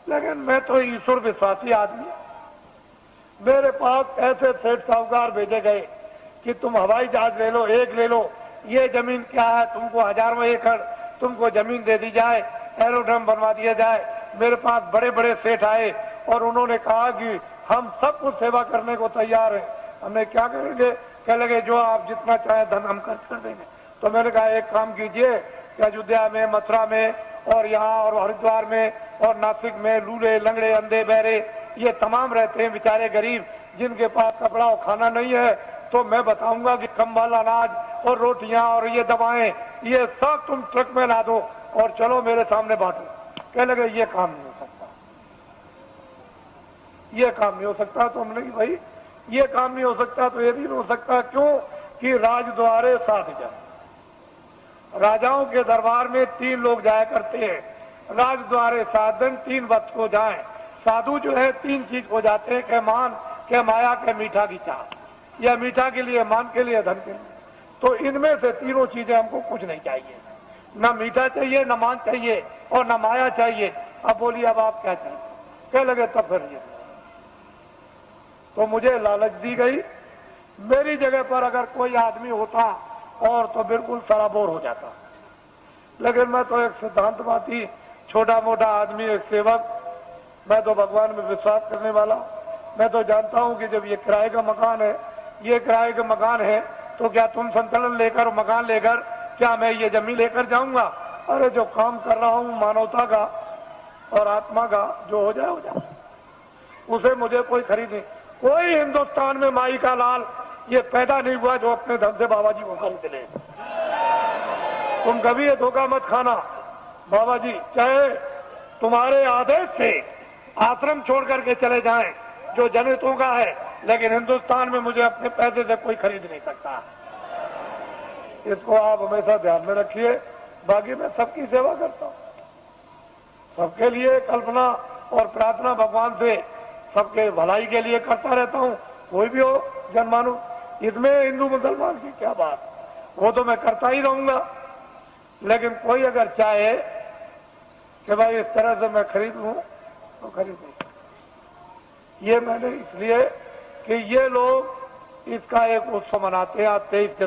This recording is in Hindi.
लेकिन मैं तो ईश्वर विश्वासी आदमी हूं। मेरे पास ऐसे सेठ साहूकार भेजे गए कि तुम हवाई जहाज ले लो, एक ले लो, ये जमीन क्या है, तुमको हजारों एकड़ तुमको जमीन दे दी जाए, एरोड्रम बनवा दिया जाए। मेरे पास बड़े बड़े सेठ आए और उन्होंने कहा कि हम सब कुछ सेवा करने को तैयार हैं। हमने क्या करेंगे? कह लगे जो आप जितना चाहे धन हम खर्च कर देंगे। तो मैंने कहा एक काम कीजिए कि अयोध्या में, मथुरा में और यहाँ और हरिद्वार में और नासिक में लूले लंगड़े अंधे बहरे ये तमाम रहते हैं बेचारे गरीब, जिनके पास कपड़ा और खाना नहीं है। तो मैं बताऊंगा कि कंबल, अनाज और रोटियां और ये दवाएं ये सब तुम ट्रक में ला दो और चलो मेरे सामने बांटो। कह लगे ये काम नहीं हो सकता, ये काम नहीं हो सकता। तो हमने कि भाई ये काम नहीं हो सकता तो ये भी नहीं हो सकता। क्यों? कि राजद्वारे साध जन, राजाओं के दरबार में 3 लोग जाया करते हैं। राजद्वारे साधन 3 वक्त को जाए। साधु जो है 3 चीज हो जाते हैं, के मान, के माया, के मीठा की चाह। या मीठा के लिए, मान के लिए, धन के लिए। तो इनमें से तीनों चीजें हमको कुछ नहीं चाहिए। न मीठा चाहिए, न मान चाहिए और न माया चाहिए। अब बोलिए अब आप क्या चाहिए? कह लगे तब फिर ये तो मुझे लालच दी गई। मेरी जगह पर अगर कोई आदमी होता और तो बिल्कुल सराबोर हो जाता, लेकिन मैं तो एक सिद्धांतवादी, छोटा मोटा आदमी, एक सेवक। मैं तो भगवान में विश्वास करने वाला। मैं तो जानता हूं कि जब ये किराए का मकान है, ये किराए का मकान है, तो क्या तुम संतुलन लेकर, मकान लेकर क्या मैं ये जमीन लेकर जाऊंगा? अरे जो काम कर रहा हूं मानवता का और आत्मा का, जो हो जाए हो जाए, उसे मुझे कोई खरीद नहीं। कोई हिंदुस्तान में माई का लाल ये पैदा नहीं हुआ जो अपने धन से बाबा जी को खरीद ले। तुम कभी ये धोखा मत खाना। बाबा जी चाहे तुम्हारे आदेश से आश्रम छोड़ करके चले जाएं, जो जनहितों का है, लेकिन हिंदुस्तान में मुझे अपने पैसे से कोई खरीद नहीं सकता। इसको आप हमेशा ध्यान में रखिए। बाकी मैं सबकी सेवा करता हूं, सबके लिए कल्पना और प्रार्थना भगवान से सबके भलाई के लिए करता रहता हूं। कोई भी हो जनमानुष, इसमें हिंदू मुसलमान की क्या बात, वो तो मैं करता ही रहूंगा। लेकिन कोई अगर चाहे कि भाई इस तरह से मैं खरीद लूं तो खरीद नहीं। ये मैंने इसलिए कि ये लोग इसका एक उत्सव मनाते हैं 23 जनवरी।